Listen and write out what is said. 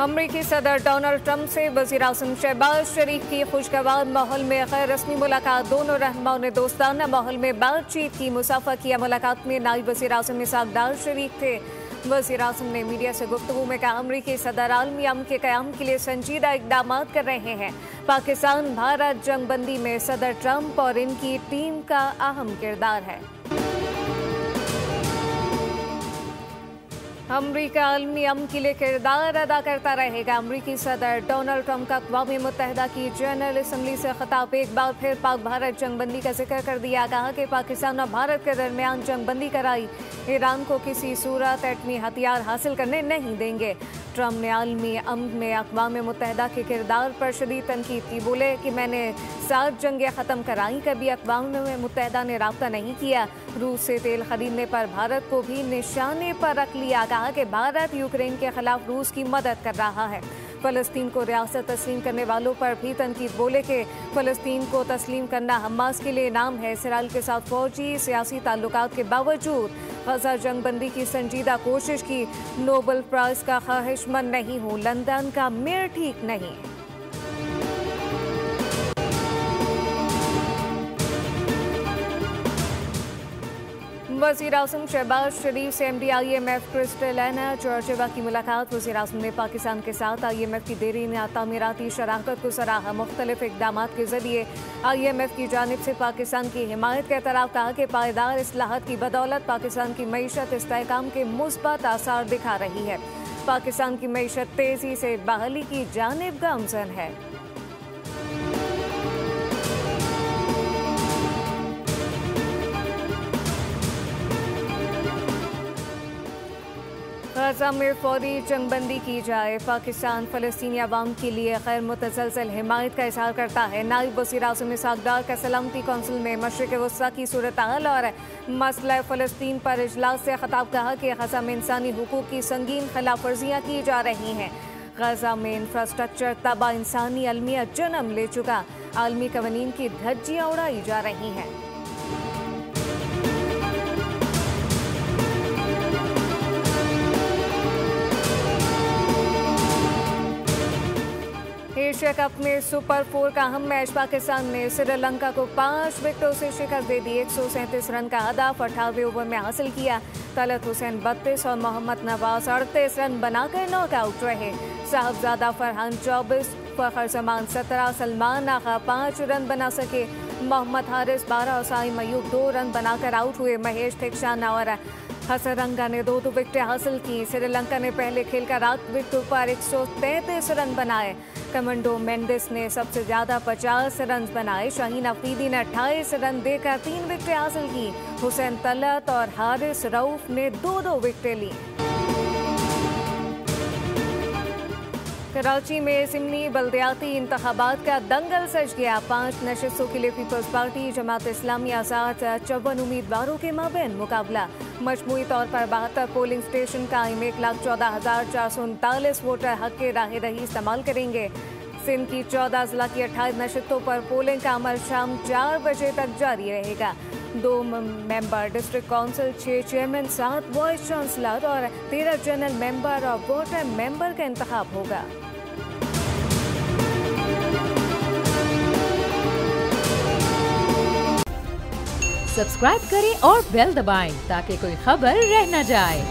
अमरीकी सदर Donald Trump से वज़ीर-ए-आज़म शहबाज शरीफ की खुशगवार माहौल में गैर रस्मी मुलाकात। दोनों रहनुमाओं ने दोस्ताना माहौल में बातचीत की। मुसाफा किया। मुलाकात में नायब वज़ीर-ए-आज़म इसहाक डार शरीफ थे। वज़ीर-ए-आज़म ने मीडिया से गुफ्तगू में कहा, अमरीकी सदर आलमी अमन के क़याम के लिए संजीदा इक़दाम कर रहे हैं। पाकिस्तान भारत जंगबंदी में सदर ट्रंप और इनकी टीम का अहम किरदार है। अमरीका आलमी अमन के लिए किरदार अदा करता रहेगा। अमरीकी सदर डोनाल्ड ट्रंप का अक़वाम मुत्तहिदा की जनरल असम्बली से खिताब। एक बार फिर पाक भारत जंगबंदी का जिक्र कर दिया। कहा कि पाकिस्तान और भारत के दरमियान जंगबंदी कराई। ईरान को किसी सूरत एटमी हथियार हासिल करने नहीं देंगे। ट्रंप ने आलमी अमन में अक़वाम मुत्तहिदा के किरदार पर शदीद तनकीद की। बोले कि मैंने 7 जंगें ख़त्म कराई, कभी अक़वाम मुत्तहिदा ने राब्ता नहीं किया। रूस से तेल खरीदने पर भारत को भी निशाने पर रख लिया। कहा कि भारत यूक्रेन के खिलाफ रूस की मदद कर रहा है। फ़लस्तीन को रियासत तस्लीम करने वालों पर भी तनकीद। बोले कि फ़लस्तीन को तस्लीम करना हमास के लिए इनाम है। इसराइल के साथ फ़ौजी सियासी ताल्लुकात के बावजूद गज़ा जंगबंदी की संजीदा कोशिश की। नोबेल प्राइज़ का ख्वाहिशमंद नहीं हूँ, लंदन का मेयर ठीक नहीं। वज़ीर-ए-आज़म शहबाज शरीफ से MD-IMF क्रिस्टलिना जॉर्जिएवा की मुलाकात। वज़ीर-ए-आज़म ने पाकिस्तान के साथ IMF की देरीन तामीराती शराकत को सराहा। मुख्तलिफ इक़दाम के ज़रिए IMF की जानिब से पाकिस्तान की हिमायत के तरफ। कहा कि पायदार इस्लाहत की बदौलत पाकिस्तान की मईशत इस्तेहकाम के मुस्बत आसार दिखा रही है। पाकिस्तान की मईशत तेज़ी से बहाली की जानिब गामज़न है। गज़ा में फौरी जंगबंदी की जाए। पाकिस्तान फ़लस्तीनी अवाम के लिए गैर मुतसलसल हिमायत का इज़हार करता है। नायब वज़ीर-ए-आज़म इसहाक डार का सलामती कौंसिल में मशरिक़ वस्ता की सूरत हाल और मसला फ़लस्तीन पर इजलास से खिताब। कहा कि गज़ा में इंसानी हुकूक की संगीन खिलाफ वर्जियाँ की जा रही हैं। गज़ा में इंफ्रास्ट्रक्चर तबाह, इंसानी अलमियत जन्म ले चुका। आलमी कवानीन की धज्जियाँ उड़ाई जा रही हैं। एशिया कप में सुपर 4 का अहम मैच। पाकिस्तान ने श्रीलंका को 5 विकेटों से शिकस्त दे दी। 137 रन का हदफ 18वें ओवर में हासिल किया। तलत हुसैन 32 और मोहम्मद नवाज 38 रन बनाकर नॉकआउट रहे। साहबजादा फरहान 24, फ़खर जमान 17, सलमान आगा 5 रन बना सके। मोहम्मद हारिस 12 और साइम अयूब 2 रन बनाकर आउट हुए। महेश थिकशाना और हसरंगा ने 2 विकेटें हासिल की। श्रीलंका ने पहले खेल का 8 विकेटों पर 133 रन बनाए। कमांडो मेंडिस ने सबसे ज्यादा 50 रन बनाए। शाहीन अफरीदी ने 28 रन देकर 3 विकेटें हासिल की। हुसैन तलत और हारिस रऊफ ने 2-2 विकेटें ली। कराची में ज़िमनी बल्दियाती इंतखाबात का दंगल सज गया। 5 नशिस्तों के लिए पीपल्स पार्टी, जमात इस्लामी आज़ाद 54 उम्मीदवारों के माबैन मुकाबला। मजमूई तौर पर 72 पोलिंग स्टेशन कायम। 1,14,439 वोटर हक के राह रही इस्तेमाल करेंगे। सिंध की 14 जिला की 28 नशिस्तों पर पोलिंग का अमल शाम 4 बजे तक जारी रहेगा। 2 member district council, 6 chairman, 7 vice chancellor और 13 जनरल मेंबर और वोटर मेंबर का इंतखाब होगा। सब्सक्राइब करें और बेल दबाएं ताकि कोई खबर रह न जाए।